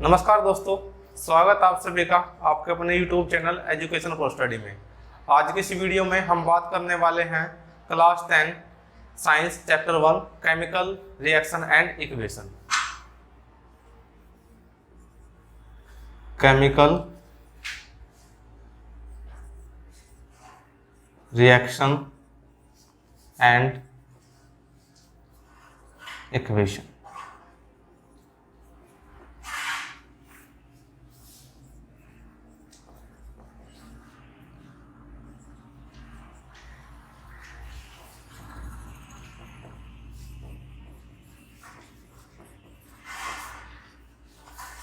नमस्कार दोस्तों, स्वागत आप सभी का आपके अपने YouTube channel education for study में। आज की इस वीडियो में हम बात करने वाले हैं class 10 science chapter 1 chemical reaction and equation. Chemical reaction and equation.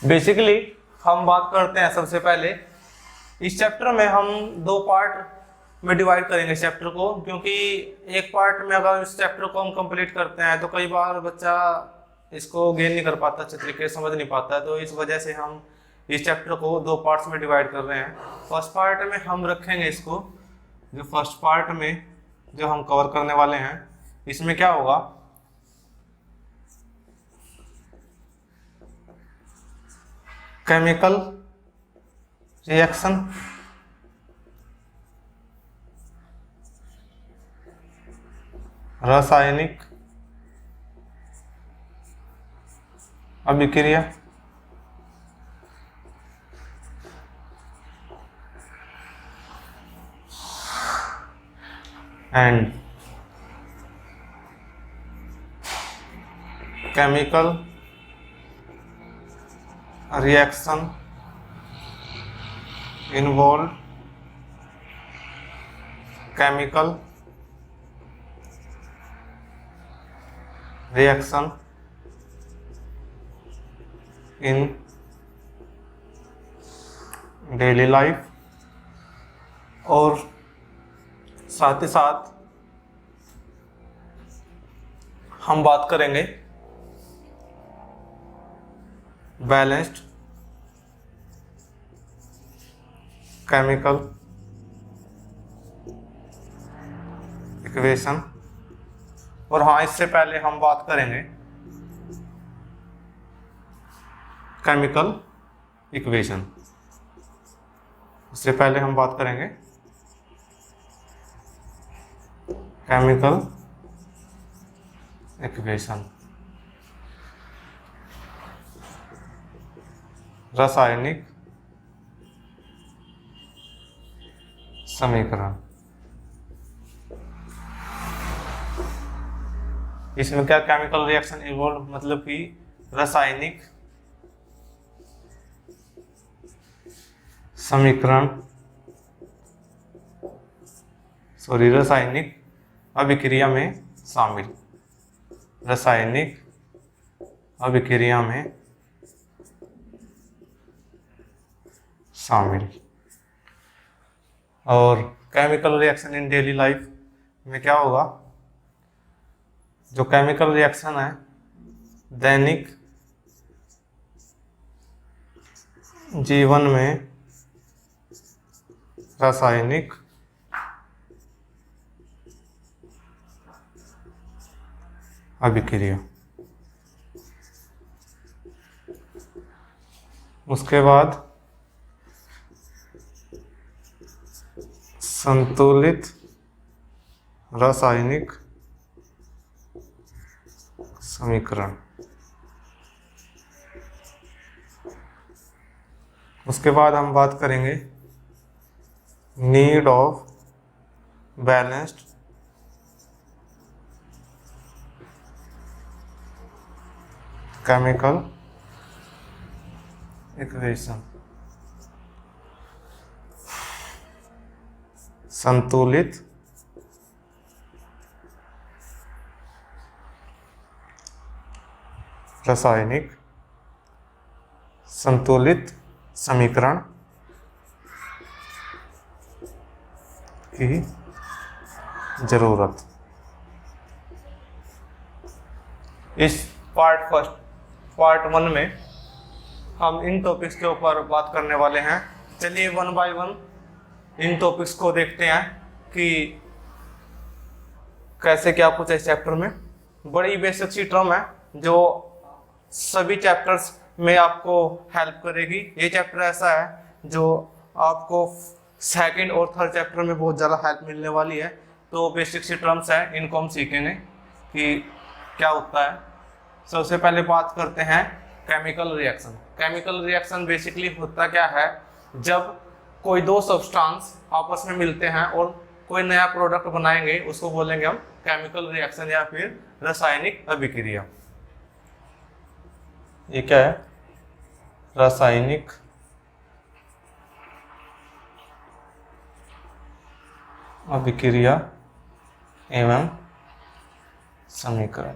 Basically हम बात करते हैं सबसे पहले इस चैप्टर में हम दो पार्ट में डिवाइड करेंगे इस चैप्टर को, क्योंकि एक पार्ट में अगर इस चैप्टर को हम कंप्लीट करते हैं तो कई बार बच्चा इसको गेन नहीं कर पाता, अच्छे तरीके से समझ नहीं पाता। तो इस वजह से हम इस चैप्टर को दो पार्ट्स में डिवाइड कर रहे हैं। फर्स्ट पार्ट में हम रखेंगे इसको, जो फर्स्ट पार्ट में जो हम कवर करने वाले हैं इसमें क्या होगा, केमिकल रिएक्शन रासायनिक अभिक्रिया and chemical reaction involved chemical reaction in daily life, और साथ ही साथ हम बात करेंगे बैलेंस्ड केमिकल इक्वेशन। और हाँ, इससे पहले हम बात करेंगे केमिकल इक्वेशन। इससे पहले हम बात करेंगे केमिकल इक्वेशन, रासायनिक समीकरण। इसमें क्या केमिकल रिएक्शन इन्वॉल्व, मतलब कि रासायनिक समीकरण, रासायनिक अभिक्रिया में शामिल, रासायनिक अभिक्रिया में शामिल। और chemical reaction in daily life में क्या होगा, जो केमिकल रिएक्शन है दैनिक जीवन में रासायनिक अभिक्रिया। उसके बाद संतुलित रासायनिक समीकरण। उसके बाद हम बात करेंगे need of balanced chemical equation, संतुलित रासायनिक संतुलित समीकरण की जरूरत। इस पार्ट 1 में हम इन टॉपिक्स के ऊपर बात करने वाले हैं। चलिए one by one in topics को देखते हैं कि कैसे क्या कुछ है इस चैप्टर में। बड़ी बेसिक सी टर्म है जो सभी चैप्टर्स में आपको हेल्प करेगी। ये चैप्टर ऐसा है जो आपको सेकंड और थर्ड चैप्टर में बहुत ज़्यादा हेल्प मिलने वाली है। तो बेसिक सी टर्म्स है, इनको हम सीखेंगे कि क्या होता है। सबसे पहले बात करते हैं chemical reaction. Chemical reaction basically होता क्या है, जब कोई दो सब्सटेंस आपस में मिलते हैं और कोई नया प्रोडक्ट बनाएंगे, उसको बोलेंगे हम केमिकल रिएक्शन या फिर रासायनिक अभिक्रिया। ये क्या है? रासायनिक अभिक्रिया एवं समीकरण।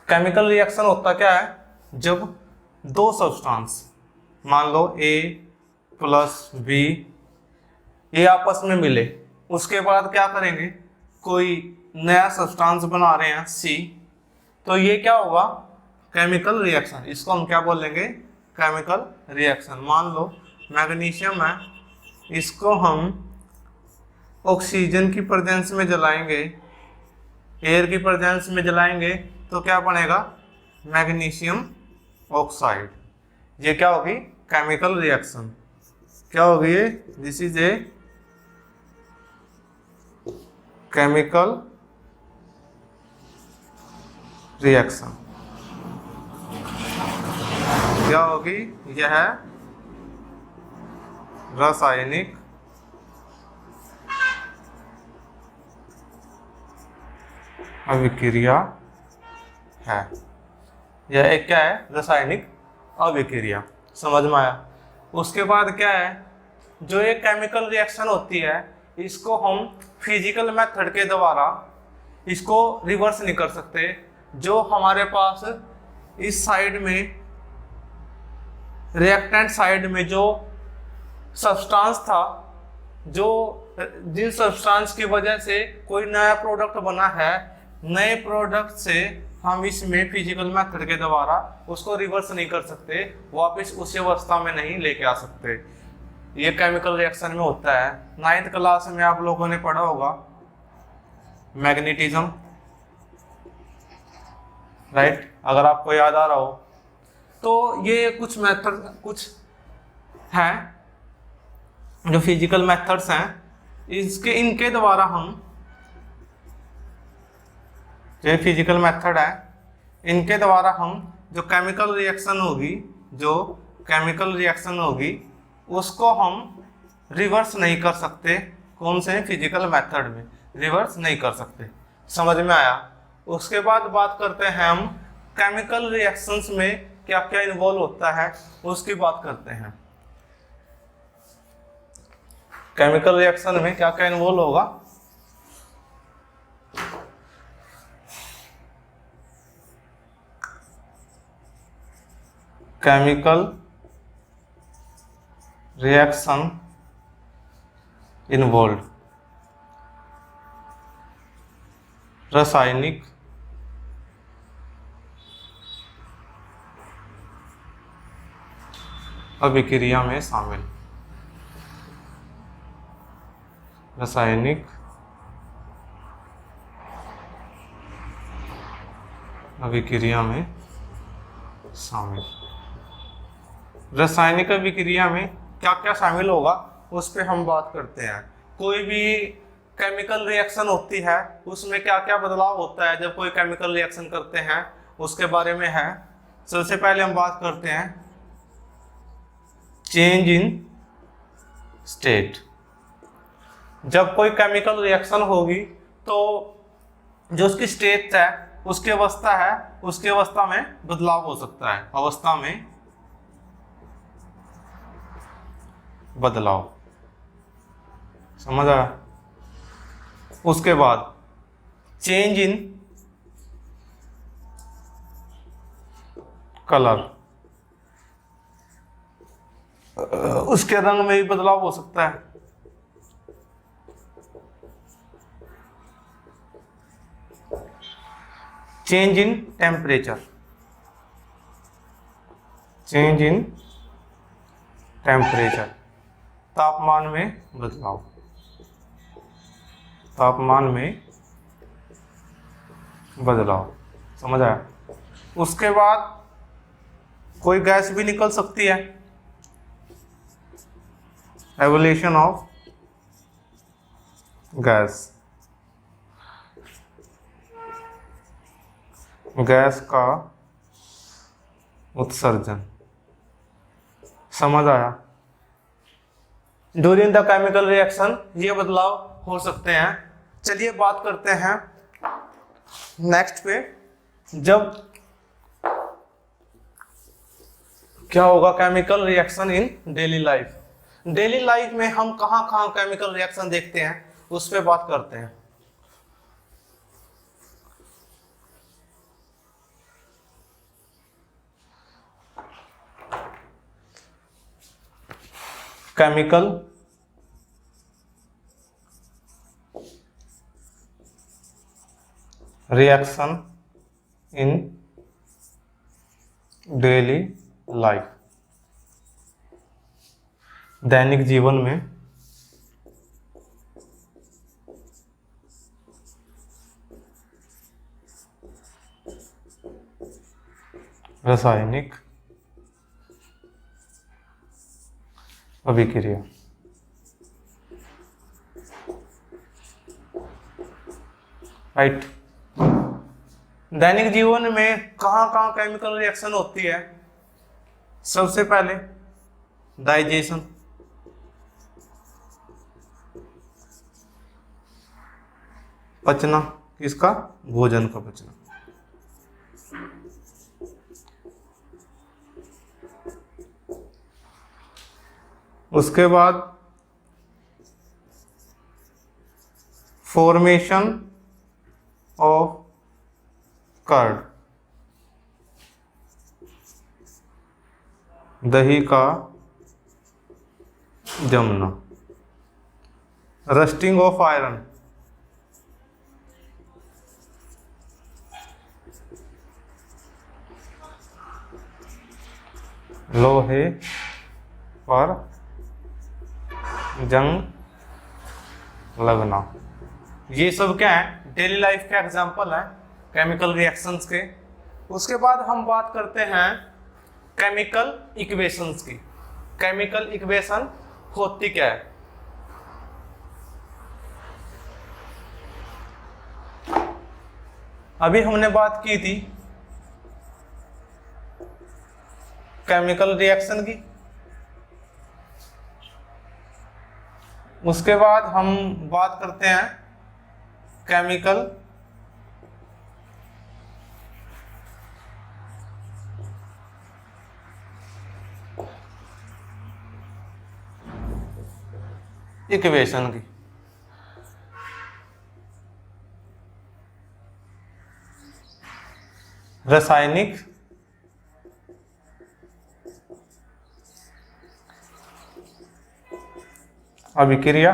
केमिकल रिएक्शन होता क्या है, जब दो सब्सटेंस, मान लो A प्लस B, ये आपस में मिले, उसके बाद क्या करेंगे, कोई नया सब्सटेंस बना रहे हैं C, तो ये क्या होगा, केमिकल रिएक्शन। इसको हम क्या बोलेंगे, केमिकल रिएक्शन। मान लो मैग्नीशियम है, इसको हम ऑक्सीजन की प्रेजेंस में जलाएंगे, एयर की प्रेजेंस में जलाएंगे, तो क्या बनेगा, मैग्नीशियम ऑक्साइड। ये क्या होगी, केमिकल रिएक्शन। क्या होगी ये, this is a chemical reaction. क्या होगी, यह रासायनिक अभिक्रिया है। यह एक क्या है, रासायनिक अभिक्रिया। समझ में आया। उसके बाद क्या है, जो एक केमिकल रिएक्शन होती है, इसको हम फिजिकल मेथड के द्वारा इसको रिवर्स नहीं कर सकते। जो हमारे पास इस साइड में, रिएक्टेंट साइड में जो सब्सटेंस था, जो जिन सब्सटेंस की वजह से कोई नया प्रोडक्ट बना है, नए प्रोडक्ट से हम इसमें फिजिकल मेथड के द्वारा उसको रिवर्स नहीं कर सकते, वापस उसी अवस्था में नहीं लेके आ सकते। ये केमिकल रिएक्शन में होता है। 9th क्लास में आप लोगों ने पढ़ा होगा मैग्नेटिज्म, राइट, अगर आपको याद आ रहा हो तो। ये कुछ मेथड कुछ हैं जो फिजिकल मेथड्स हैं, इनके द्वारा हम, जो फिजिकल मेथड है, इनके द्वारा हम जो केमिकल रिएक्शन होगी उसको हम रिवर्स नहीं कर सकते। कौन से फिजिकल मेथड में रिवर्स नहीं कर सकते। समझ में आया। उसके बाद बात करते हैं हम केमिकल रिएक्शंस में क्या क्या इन्वॉल्व होता है, उसकी बात करते हैं। केमिकल रिएक्शन में क्या क्या इन्वॉल्व होगा। केमिकल रिएक्शन इन्वॉल्व रासायनिक अभिक्रिया में शामिल। रासायनिक अभिक्रिया में शामिल। रासायनिक अभिक्रिया में क्या क्या शामिल होगा उस पर हम बात करते हैं। कोई भी केमिकल रिएक्शन होती है उसमें क्या क्या बदलाव होता है जब कोई केमिकल रिएक्शन करते हैं, उसके बारे में है। सबसे पहले हम बात करते हैं चेंज इन स्टेट। जब कोई केमिकल रिएक्शन होगी तो जो उसकी स्टेट है, उसकी अवस्था है, उसकी अवस्था में बदलाव हो सकता है। अवस्था में बदलाव, समझ आया। उसके बाद चेंज इन कलर, उसके रंग में भी बदलाव हो सकता है। Change in temperature, change in temperature, तापमान में बदलाव, तापमान में बदलाव, समझ आया। उसके बाद कोई गैस भी निकल सकती है, एवोल्यूशन ऑफ गैस, गैस का उत्सर्जन। समझ आया? ड्यूरिंग द केमिकल रिएक्शन ये बदलाव हो सकते हैं। चलिए बात करते हैं नेक्स्ट पे, जब क्या होगा chemical reaction in daily life. Daily life में हम कहां कहां केमिकल रिएक्शन देखते हैं उस पर बात करते हैं। Chemical reaction in daily life, दैनिक जीवन में रासायनिक अभिक्रिया। राइट। दैनिक जीवन में कहां कहां केमिकल रिएक्शन होती है? सबसे पहले डाइजेशन, पचना, किसका? भोजन का पचना। उसके बाद फॉर्मेशन ऑफ कर्ड, दही का जमना। रस्टिंग ऑफ आयरन, लोहे पर जंग लगना। ये सब क्या है? डेली लाइफ के एग्जाम्पल है केमिकल रिएक्शंस के। उसके बाद हम बात करते हैं केमिकल इक्वेशंस की। केमिकल इक्वेशन होती क्या है? अभी हमने बात की थी केमिकल रिएक्शन की, उसके बाद हम बात करते हैं केमिकल इक्वेशन की। रासायनिक अभिक्रिया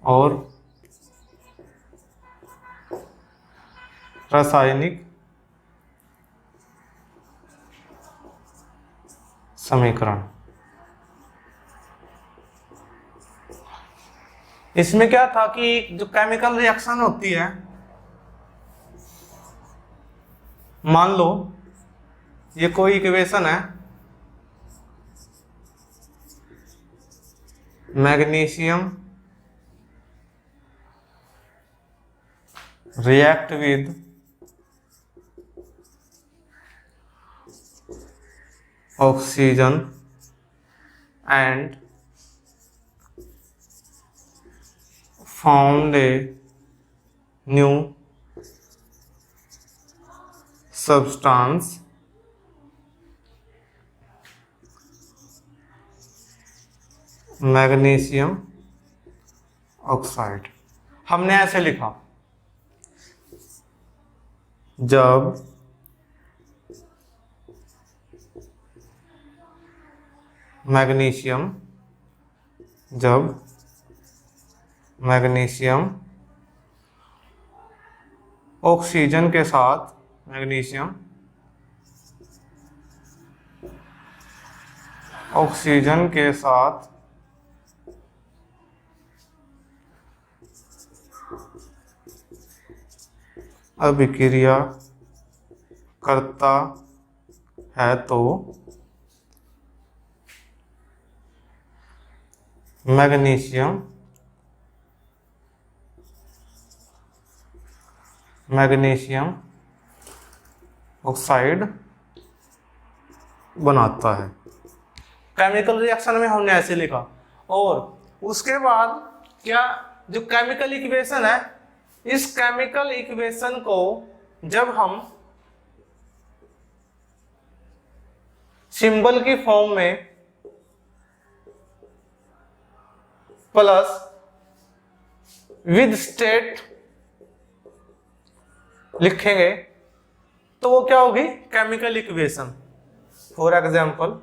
और रासायनिक समीकरण। इसमें क्या था कि जो केमिकल रिएक्शन होती है, मान लो ये कोई इक्वेशन है, magnesium react with oxygen and found a new substance magnesium oxide. हमने ऐसे लिखा, जब मैग्नीशियम ऑक्सीजन के साथ ऑक्सीजन के साथ अभिक्रिया करता है तो मैग्नीशियम ऑक्साइड बनाता है। केमिकल रिएक्शन में हमने ऐसे लिखा। और उसके बाद क्या, जो केमिकल इक्वेशन है, इस केमिकल इक्वेशन को जब हम सिंबल की फॉर्म में प्लस विद स्टेट लिखेंगे तो वो क्या होगी, केमिकल इक्वेशन। फॉर एग्जाम्पल,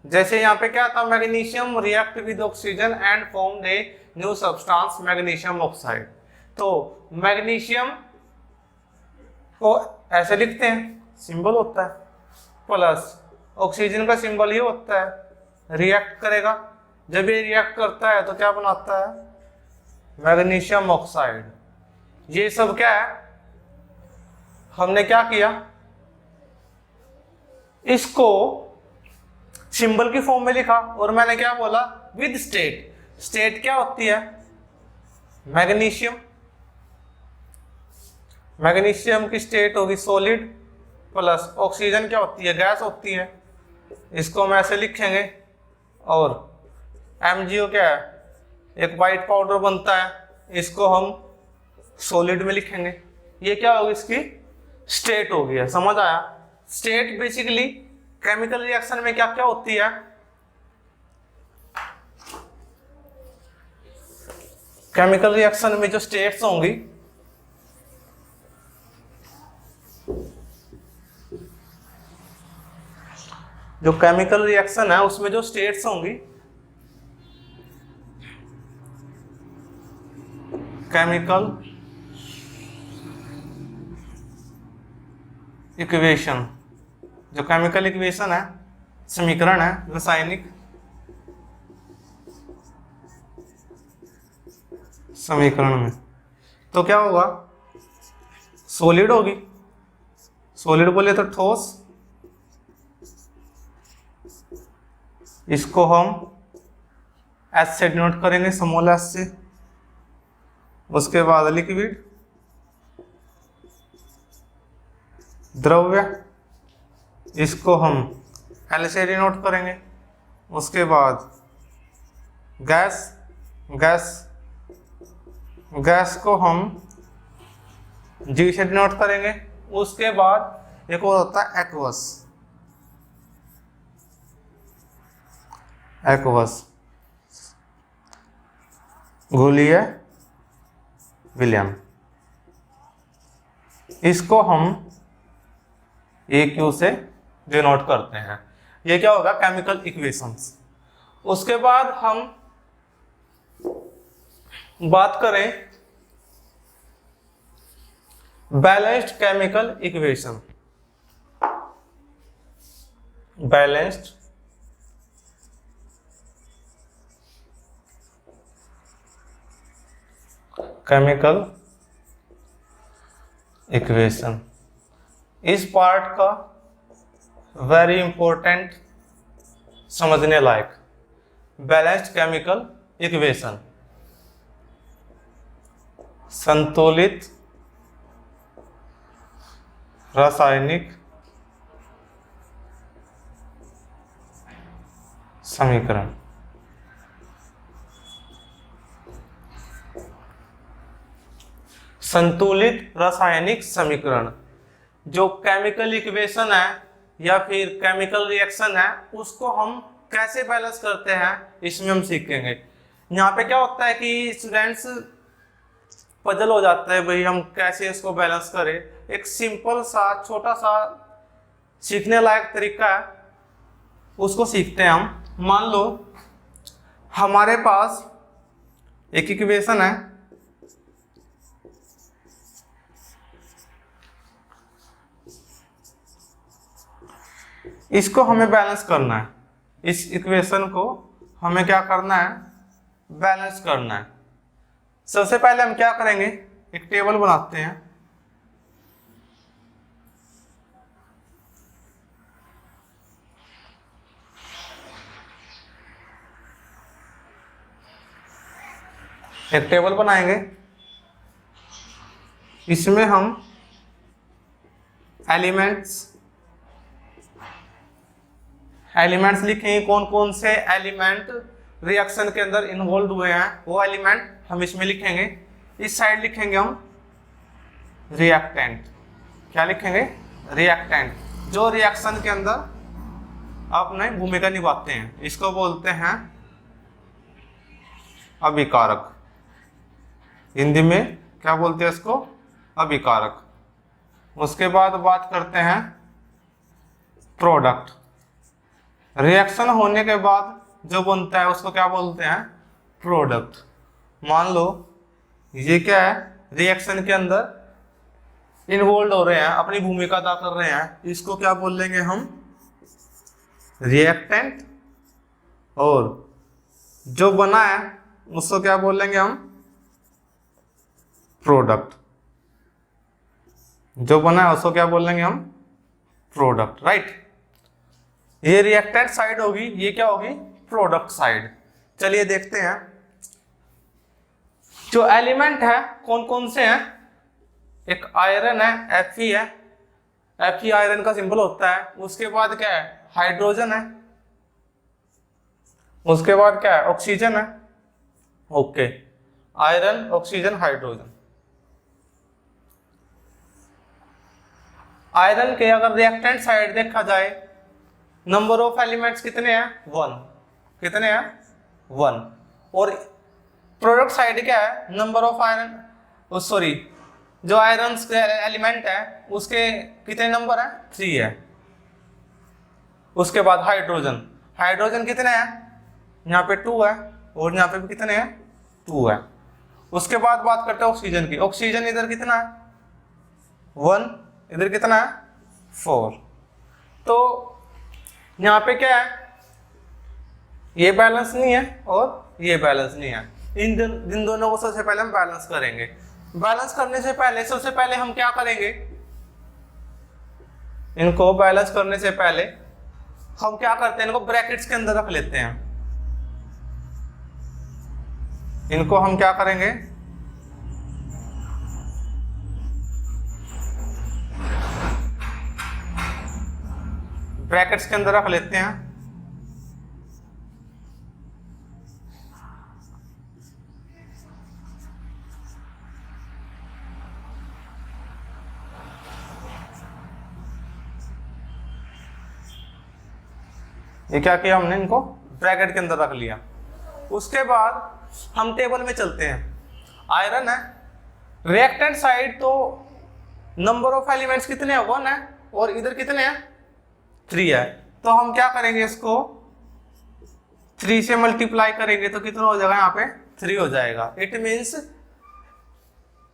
जैसे यहाँ पे क्या था, magnesium react with oxygen and form a new substance magnesium oxide. तो मैग्नीशियम को ऐसे लिखते हैं, सिंबल होता है, प्लस ऑक्सीजन का सिंबल ये होता है, रिएक्ट करेगा। जब ये रिएक्ट करता है तो क्या बनाता है, मैग्नीशियम ऑक्साइड। ये सब क्या है, हमने क्या किया, इसको सिंबल की फॉर्म में लिखा। और मैंने क्या बोला, विद स्टेट। स्टेट क्या होती है, मैग्नीशियम। मैग्नीशियम की स्टेट होगी सॉलिड, प्लस ऑक्सीजन क्या होती है, गैस होती है। इसको हम ऐसे लिखेंगे। और MgO क्या है, एक वाइट पाउडर बनता है, इसको हम सॉलिड में लिखेंगे। ये क्या होगी, इसकी स्टेट हो गया। समझ आया। स्टेट बेसिकली केमिकल रिएक्शन में क्या क्या होती है, केमिकल रिएक्शन में जो स्टेट्स होंगी, जो केमिकल रिएक्शन है उसमें जो स्टेट्स होंगी, केमिकल इक्वेशन, जो केमिकल इक्वेशन है, समीकरण है रासायनिक समीकरण में, तो क्या होगा, सॉलिड होगी। सॉलिड बोले तो ठोस, इसको हम एस से डिनोट करेंगे, स्मॉल एस से। उसके बाद लिक्विड, द्रव्य, इसको हम एल से डिनोट करेंगे। उसके बाद गैस, गैस को हम जी से डिनोट करेंगे। उसके बाद एक और होता है एक्वस, घुलीय विलयन, इसको हम AQ से डिनोट करते हैं। ये क्या होगा, केमिकल इक्वेशंस। उसके बाद हम बात करें balanced chemical equation. Balanced chemical equation, इस पार्ट का वेरी इंपॉर्टेंट, समझने लायक। बैलेंस्ड केमिकल इक्वेशन, संतुलित रासायनिक समीकरण। संतुलित रासायनिक समीकरण, जो केमिकल इक्वेशन है या फिर केमिकल रिएक्शन है, उसको हम कैसे बैलेंस करते हैं, इसमें हम सीखेंगे। यहाँ पे क्या होता है कि स्टूडेंट्स पजल हो जाता है, भाई हम कैसे इसको बैलेंस करें। एक सिंपल सा छोटा सा सीखने लायक तरीका है, उसको सीखते हैं हम। मान लो हमारे पास एक इक्वेशन है, इसको हमें बैलेंस करना है। इस इक्वेशन को हमें क्या करना है, बैलेंस करना है। सबसे पहले हम क्या करेंगे, एक टेबल बनाते हैं। एक टेबल बनाएंगे, इसमें हम एलिमेंट्स लिखेंगे, कौन कौन से एलिमेंट रिएक्शन के अंदर इन्वॉल्व हुए हैं वो एलिमेंट हम इसमें लिखेंगे। इस साइड लिखेंगे हम रिएक्टेंट। क्या लिखेंगे? रिएक्टेंट, जो रिएक्शन के अंदर अपने भूमिका निभाते हैं, इसको बोलते हैं अभिकारक। हिंदी में क्या बोलते हैं इसको? अभिकारक। उसके बाद बात करते हैं प्रोडक्ट। रिएक्शन होने के बाद जो बनता है उसको क्या बोलते हैं? प्रोडक्ट। मान लो ये क्या है? रिएक्शन के अंदर इन्वॉल्व हो रहे हैं, अपनी भूमिका अदा कर रहे हैं, इसको क्या बोल लेंगे हम? रिएक्टेंट। और जो बना है उसको क्या बोल लेंगे हम? प्रोडक्ट। जो बना है उसको क्या बोल लेंगे हम? प्रोडक्ट। राइट। ये रिएक्टेंट साइड होगी, ये क्या होगी? Product side. चलिए देखते हैं जो एलिमेंट है कौन कौन से हैं। एक आयरन है, Fe है, Fe आयरन का सिंबल होता है। उसके बाद क्या है? हाइड्रोजन है। उसके बाद क्या है? ऑक्सीजन है। Okay, iron, oxygen, hydrogen. Iron के अगर रिएक्टेंट साइड देखा जाए, नंबर ऑफ एलिमेंट्स कितने हैं? 1। कितने हैं? 1। और प्रोडक्ट साइड क्या है? नंबर ऑफ आयरन, सॉरी, जो आयरन एलिमेंट है उसके कितने नंबर है? 3 है। उसके बाद हाइड्रोजन, हाइड्रोजन कितने हैं? यहाँ पे 2 है, और यहाँ पे भी कितने हैं? 2 है। उसके बाद बात करते हैं ऑक्सीजन की। ऑक्सीजन इधर कितना है? 1, इधर कितना है? 4। तो यहाँ पे क्या है? ये बैलेंस नहीं है और ये बैलेंस नहीं है। इन दोनों को सबसे पहले हम बैलेंस करेंगे। बैलेंस करने से पहले सबसे पहले हम क्या करेंगे? इनको बैलेंस करने से पहले हम क्या करते हैं? इनको ब्रैकेट्स के अंदर रख लेते हैं। इनको हम क्या करेंगे? ब्रैकेट्स के अंदर रख लेते हैं। ये क्या किया हमने? इनको ब्रैकेट के अंदर रख लिया। उसके बाद हम टेबल में चलते हैं। आयरन है, रिएक्टेंट साइड तो नंबर ऑफ एलिमेंट्स कितने हैं? 1 है, और इधर कितने हैं? 3 है। तो हम क्या करेंगे? इसको 3 से मल्टीप्लाई करेंगे तो कितना हो जाएगा? यहाँ पे 3 हो जाएगा। इट मीन्स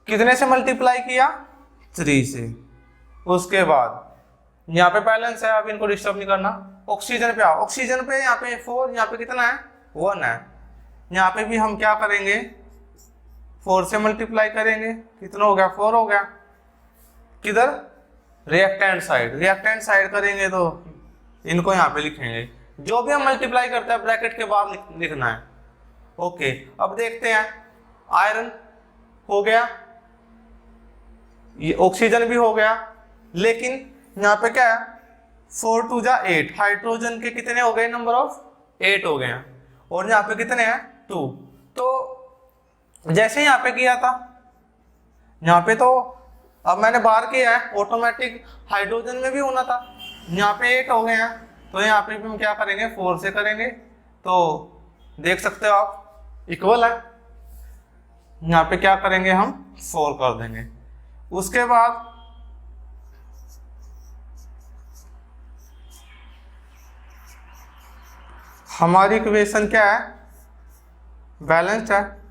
कितने से मल्टीप्लाई किया? 3 से। उसके बाद यहाँ पे बैलेंस है, अब इनको डिस्टर्ब नहीं करना। ऑक्सीजन पे आओ। ऑक्सीजन पे यहाँ पे 4, यहाँ पे कितना है? 1 है। यहाँ पे भी हम क्या करेंगे? 4 से मल्टीप्लाई करेंगे। कितना हो गया? 4 हो गया। किधर? Reactant side. रिएक्टेंट साइड करेंगे तो इनको यहाँ पे लिखेंगे। जो भी हम मल्टीप्लाई करते हैं ब्रैकेट के बाद लिखना है। ओके, अब देखते हैं। आयरन हो गया, ये ऑक्सीजन भी हो गया, लेकिन यहाँ पे क्या है? 4 2 जा 8। हाइड्रोजन के कितने हो गए? नंबर ऑफ 8 हो गए हैं। और यहाँ पे कितने हैं? 2। तो जैसे यहाँ पे किया था, यहाँ पे तो अब मैंने बाहर किया है, ऑटोमेटिक हाइड्रोजन में भी होना था। यहाँ पे 8 हो गए हैं, तो यहाँ पे भी हम क्या करेंगे? 4 से करेंगे। तो देख सकते हो आप, इक्वल है। यहाँ पे क्या करेंगे? हम 4 कर देंगे। उसके बाद हमारी इक्वेशन क्या है? बैलेंस्ड है।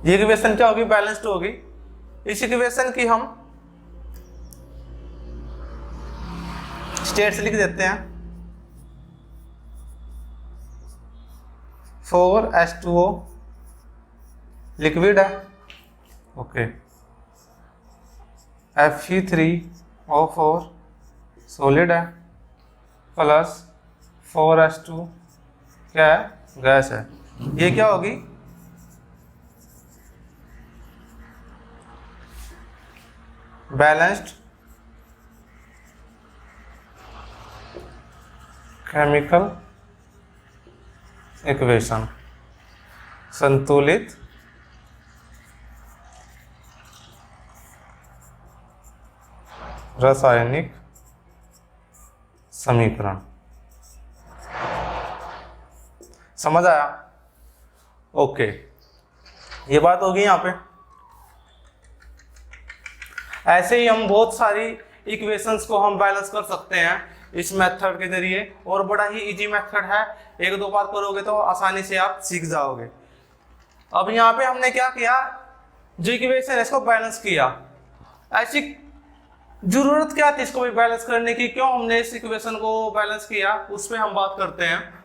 ये इक्वेशन क्या होगी? बैलेंस्ड होगी। इस इक्वेशन की हम स्टेट्स लिख देते हैं। 4H2O लिक्विड है। ओके, Fe3O4 सॉलिड है, प्लस 4H2 क्या है, गैस है। ये क्या होगी, बैलेंस्ड केमिकल इक्वेशन, संतुलित रासायनिक समीकरण। समझ आया? ओके, ये बात होगी यहाँ पे। ऐसे ही हम बहुत सारी इक्वेशंस को हम बैलेंस कर सकते हैं इस मेथड के जरिए, और बड़ा ही इजी मेथड है, एक दो बार करोगे तो आसानी से आप सीख जाओगे। अब यहाँ पे हमने क्या किया, जो इक्वेशन है इसको बैलेंस किया। ऐसी जरूरत क्या थी इसको भी बैलेंस करने की, क्यों हमने इस इक्वेशन को बैलेंस किया, उस पर हम बात करते हैं।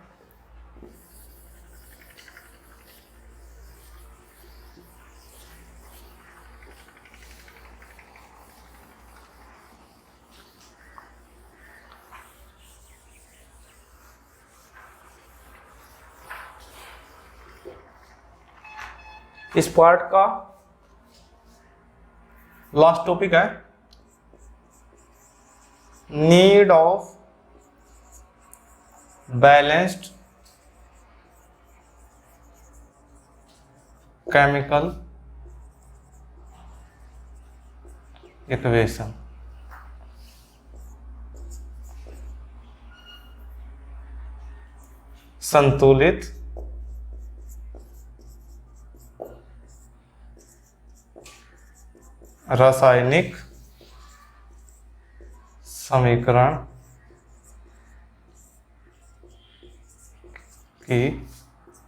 इस पार्ट का लास्ट टॉपिक है need of balanced chemical equation. संतुलित रासायनिक समीकरण की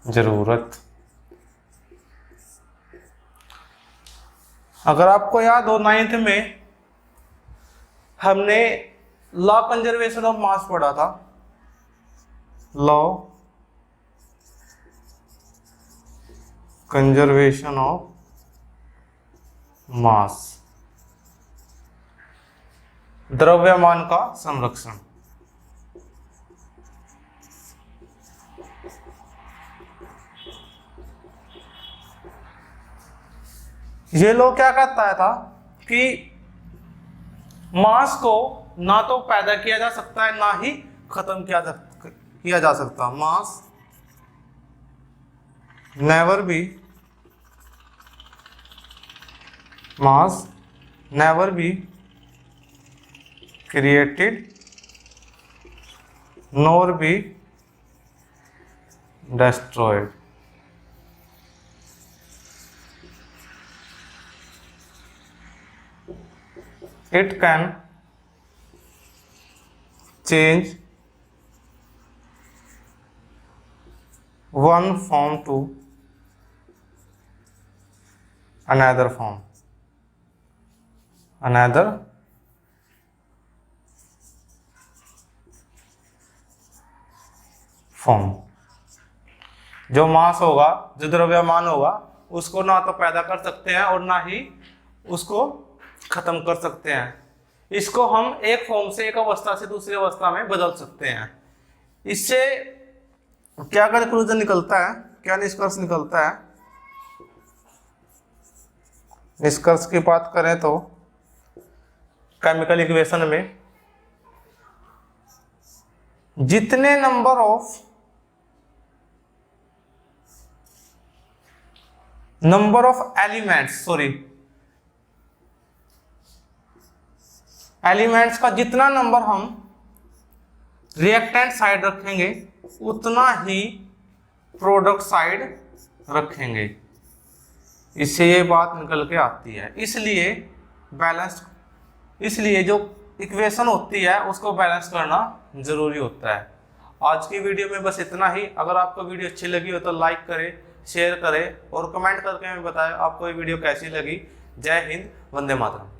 जरूरत। अगर आपको याद हो, 9th में हमने लॉ कंजर्वेशन ऑफ मास पढ़ा था, लॉ कंजर्वेशन ऑफ मास, द्रव्यमान का संरक्षण। ये लोग क्या कहता था कि मास को ना तो पैदा किया जा सकता है ना ही खत्म किया जा सकता। Mass never be created nor be destroyed. It can change one form to another form. जो मास होगा, जो द्रव्यमान होगा, उसको ना तो पैदा कर सकते हैं और ना ही उसको खत्म कर सकते हैं। इसको हम एक फॉर्म से, एक अवस्था से दूसरी अवस्था में बदल सकते हैं। इससे क्या कंक्लूजन निकलता है, क्या निष्कर्ष निकलता है? निष्कर्ष की बात करें तो केमिकल इक्वेशन में जितने नंबर ऑफ एलिमेंट्स का जितना नंबर हम रिएक्टेंट साइड रखेंगे उतना ही प्रोडक्ट साइड रखेंगे। इससे ये बात निकल के आती है। इसलिए जो इक्वेशन होती है उसको बैलेंस करना जरूरी होता है। आज की वीडियो में बस इतना ही। अगर आपको वीडियो अच्छी लगी हो तो लाइक करें, शेयर करें और कमेंट करके हमें बताएं आपको ये वीडियो कैसी लगी। जय हिंद, वंदे मातरम।